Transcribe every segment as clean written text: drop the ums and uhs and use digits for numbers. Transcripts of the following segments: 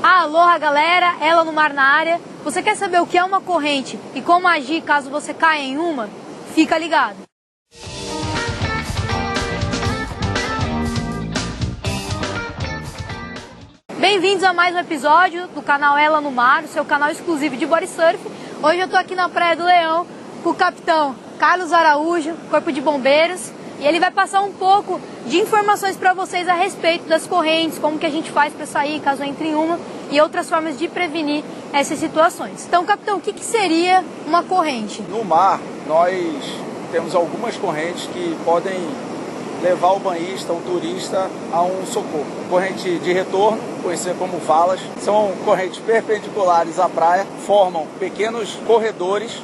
Aloha galera, Ela no Mar na área. Você quer saber o que é uma corrente e como agir caso você caia em uma? Fica ligado! Bem-vindos a mais um episódio do canal Ela no Mar, o seu canal exclusivo de body surf. Hoje eu tô aqui na Praia do Leão com o capitão Carlos Araújo, Corpo de Bombeiros, e ele vai passar um pouco de informações para vocês a respeito das correntes, como que a gente faz para sair caso entre em uma e outras formas de prevenir essas situações. Então, capitão, o que seria uma corrente? No mar, nós temos algumas correntes que podem levar o banhista, o turista, a um socorro. Corrente de retorno, conhecida como valas, são correntes perpendiculares à praia, formam pequenos corredores,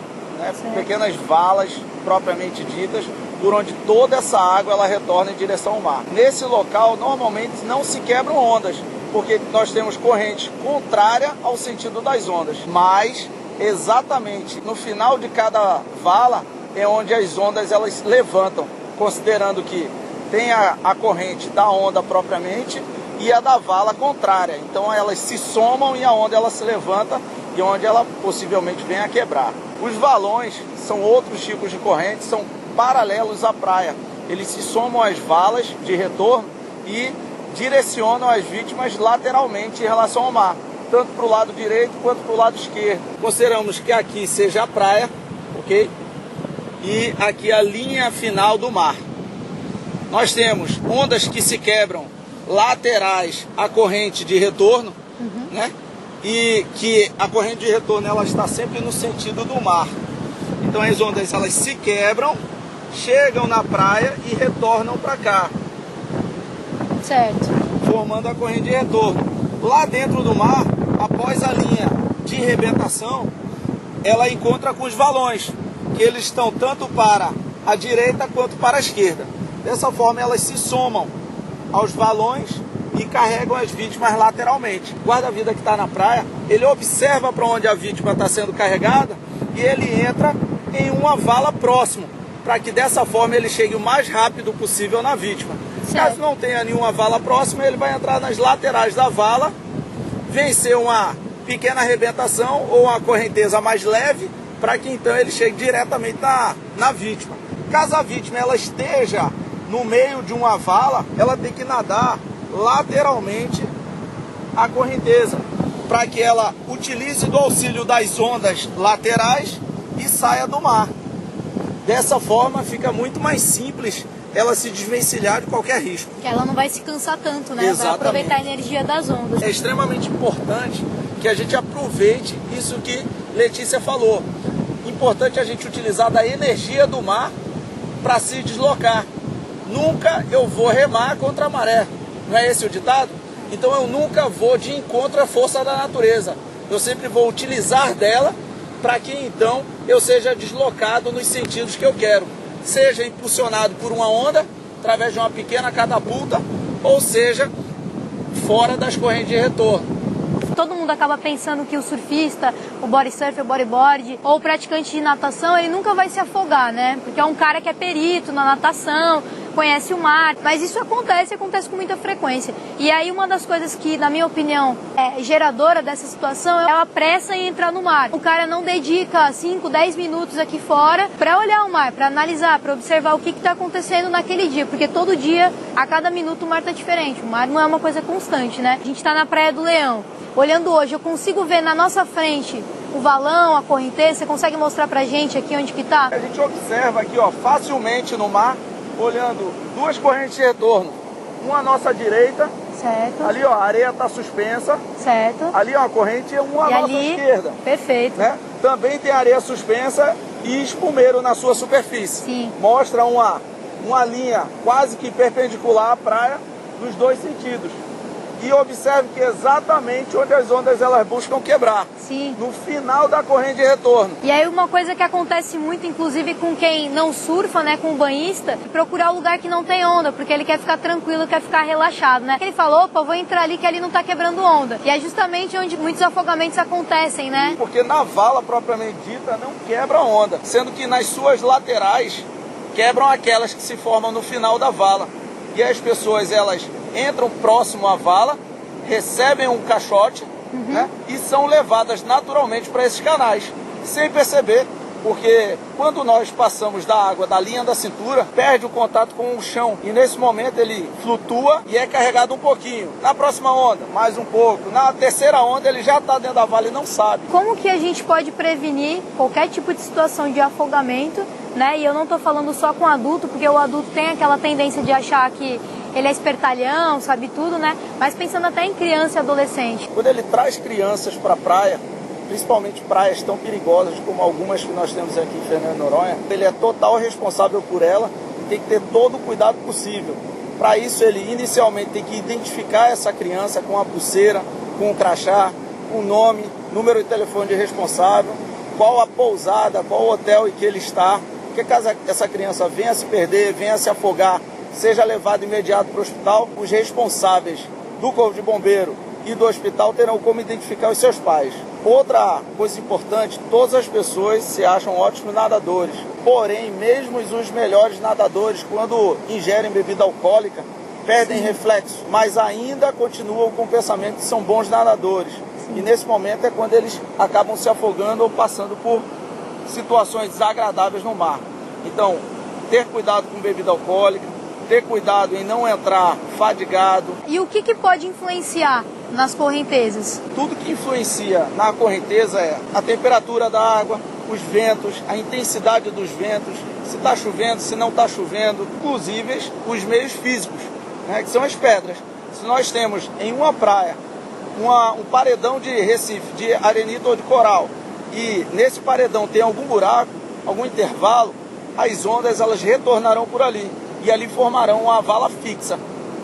pequenas valas propriamente ditas, por onde toda essa água ela retorna em direção ao mar. Nesse local, normalmente não se quebram ondas, porque nós temos corrente contrária ao sentido das ondas. Mas, exatamente no final de cada vala, é onde as ondas elas levantam, considerando que tem a corrente da onda propriamente e a da vala contrária. Então elas se somam e a onda ela se levanta e onde ela possivelmente vem a quebrar. Os valões são outros tipos de correntes, são paralelos à praia. Eles se somam às valas de retorno e direcionam as vítimas lateralmente em relação ao mar, tanto para o lado direito quanto para o lado esquerdo. Consideramos que aqui seja a praia, ok? E aqui a linha final do mar. Nós temos ondas que se quebram laterais à corrente de retorno, né? E que a corrente de retorno ela está sempre no sentido do mar. Então as ondas elas se quebram, chegam na praia e retornam para cá. Certo. Formando a corrente de retorno. Lá dentro do mar, após a linha de rebentação, ela encontra com os valões, que eles estão tanto para a direita quanto para a esquerda. Dessa forma elas se somam aos valões e carregam as vítimas lateralmente. O guarda-vida que está na praia, ele observa para onde a vítima está sendo carregada e ele entra em uma vala próximo, para que dessa forma ele chegue o mais rápido possível na vítima. Certo. Caso não tenha nenhuma vala próxima, ele vai entrar nas laterais da vala, vencer uma pequena arrebentação ou uma correnteza mais leve, para que então ele chegue diretamente na vítima. Caso a vítima ela esteja no meio de uma vala, ela tem que nadar lateralmente a correnteza, para que ela utilize do auxílio das ondas laterais e saia do mar. Dessa forma fica muito mais simples ela se desvencilhar de qualquer risco. Que ela não vai se cansar tanto, né? Exatamente. Vai aproveitar a energia das ondas. É extremamente importante que a gente aproveite isso que Letícia falou. Importante a gente utilizar da energia do mar para se deslocar. Nunca eu vou remar contra a maré. Não é esse o ditado? Então eu nunca vou de encontro à força da natureza. Eu sempre vou utilizar dela para que então eu seja deslocado nos sentidos que eu quero. Seja impulsionado por uma onda, através de uma pequena catapulta, ou seja, fora das correntes de retorno. Todo mundo acaba pensando que o surfista, o body surfer, o bodyboard ou o praticante de natação, ele nunca vai se afogar, né? Porque é um cara que é perito na natação, conhece o mar, mas isso acontece com muita frequência. E aí uma das coisas que, na minha opinião, é geradora dessa situação é a pressa em entrar no mar. O cara não dedica 5, 10 minutos aqui fora para olhar o mar, para analisar, para observar o que está acontecendo naquele dia, porque todo dia, a cada minuto, o mar está diferente. O mar não é uma coisa constante, né? A gente está na Praia do Leão. Olhando hoje, eu consigo ver na nossa frente o valão, a correnteza. Você consegue mostrar pra gente aqui onde que tá? A gente observa aqui, ó, facilmente no mar, olhando duas correntes de retorno. Uma à nossa direita. Certo. Ali, ó, a areia está suspensa. Certo. Ali, ó, a corrente, uma à nossa esquerda. Perfeito. Né? Também tem areia suspensa e espumeiro na sua superfície. Sim. Mostra uma linha quase que perpendicular à praia nos dois sentidos. E observe que exatamente onde as ondas elas buscam quebrar. Sim. No final da corrente de retorno. E aí uma coisa que acontece muito, inclusive com quem não surfa, né, com o banhista, é procurar um lugar que não tem onda, porque ele quer ficar tranquilo, quer ficar relaxado, né? Ele fala, opa, vou entrar ali que ali não tá quebrando onda. E é justamente onde muitos afogamentos acontecem, né? Porque na vala propriamente dita não quebra onda, sendo que nas suas laterais quebram aquelas que se formam no final da vala. E as pessoas, elas entram próximo à vala, recebem um caixote né? E são levadas naturalmente para esses canais, sem perceber, porque quando nós passamos da água da linha da cintura, perde o contato com o chão e nesse momento ele flutua e é carregado um pouquinho. Na próxima onda, mais um pouco. Na terceira onda ele já está dentro da vala e não sabe. Como que a gente pode prevenir qualquer tipo de situação de afogamento, né? E eu não estou falando só com adulto, porque o adulto tem aquela tendência de achar que ele é espertalhão, sabe tudo, né? Mas pensando até em criança e adolescente. Quando ele traz crianças para a praia, principalmente praias tão perigosas como algumas que nós temos aqui em Fernando de Noronha, ele é total responsável por ela e tem que ter todo o cuidado possível. Para isso ele inicialmente tem que identificar essa criança com a pulseira, com o crachá, com o nome, número de telefone de responsável, qual a pousada, qual o hotel em que ele está, porque caso essa criança venha se perder, venha se afogar, seja levado imediato para o hospital, os responsáveis do Corpo de Bombeiro e do hospital terão como identificar os seus pais. Outra coisa importante, todas as pessoas se acham ótimos nadadores, porém, mesmo os melhores nadadores, quando ingerem bebida alcoólica, perdem reflexo, mas ainda continuam com o pensamento que são bons nadadores. E nesse momento é quando eles acabam se afogando ou passando por situações desagradáveis no mar. Então, ter cuidado com bebida alcoólica, ter cuidado em não entrar fadigado. E o que pode influenciar nas correntezas? Tudo que influencia na correnteza é a temperatura da água, os ventos, a intensidade dos ventos, se está chovendo, se não está chovendo, inclusive os meios físicos, né, que são as pedras. Se nós temos em uma praia um paredão de recife, de arenito ou de coral, e nesse paredão tem algum buraco, algum intervalo, as ondas elas retornarão por ali e ali formarão uma vala fixa,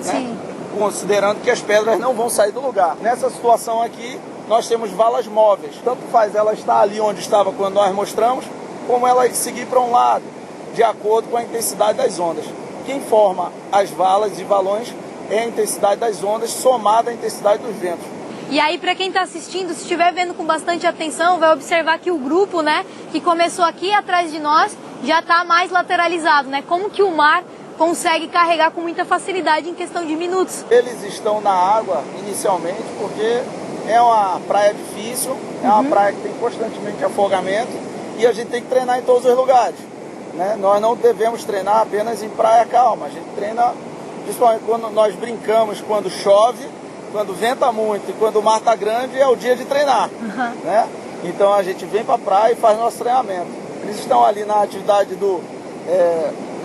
né? Considerando que as pedras não vão sair do lugar. Nessa situação aqui, nós temos valas móveis. Tanto faz ela estar ali onde estava quando nós mostramos, como ela seguir para um lado, de acordo com a intensidade das ondas. Quem forma as valas e valões é a intensidade das ondas somada à intensidade dos ventos. E aí, para quem está assistindo, se estiver vendo com bastante atenção, vai observar que o grupo, né, que começou aqui atrás de nós, já está mais lateralizado, né? Como que o mar consegue carregar com muita facilidade em questão de minutos. Eles estão na água inicialmente porque é uma praia difícil, é uma praia que tem constantemente afogamento e a gente tem que treinar em todos os lugares, né? Nós não devemos treinar apenas em praia calma, a gente treina principalmente quando nós brincamos, quando chove, quando venta muito e quando o mar está grande, é o dia de treinar, né? Então a gente vem para a praia e faz nosso treinamento. Eles estão ali na atividade do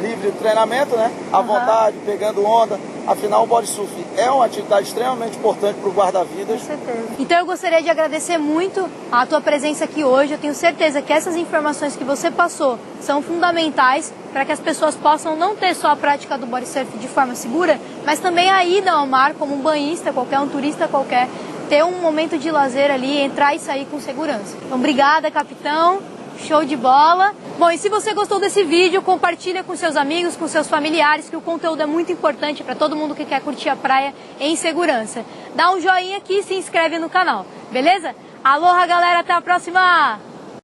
livre treinamento, né? À vontade, pegando onda. Afinal, o body surf é uma atividade extremamente importante para o guarda-vidas. Com certeza. Então eu gostaria de agradecer muito a tua presença aqui hoje. Eu tenho certeza que essas informações que você passou são fundamentais para que as pessoas possam não ter só a prática do body surf de forma segura, mas também a ida ao mar como um banhista qualquer, um turista qualquer, ter um momento de lazer ali, entrar e sair com segurança. Então, obrigada, capitão. Show de bola! Bom, e se você gostou desse vídeo, compartilha com seus amigos, com seus familiares, que o conteúdo é muito importante para todo mundo que quer curtir a praia em segurança. Dá um joinha aqui e se inscreve no canal, beleza? Aloha, galera! Até a próxima!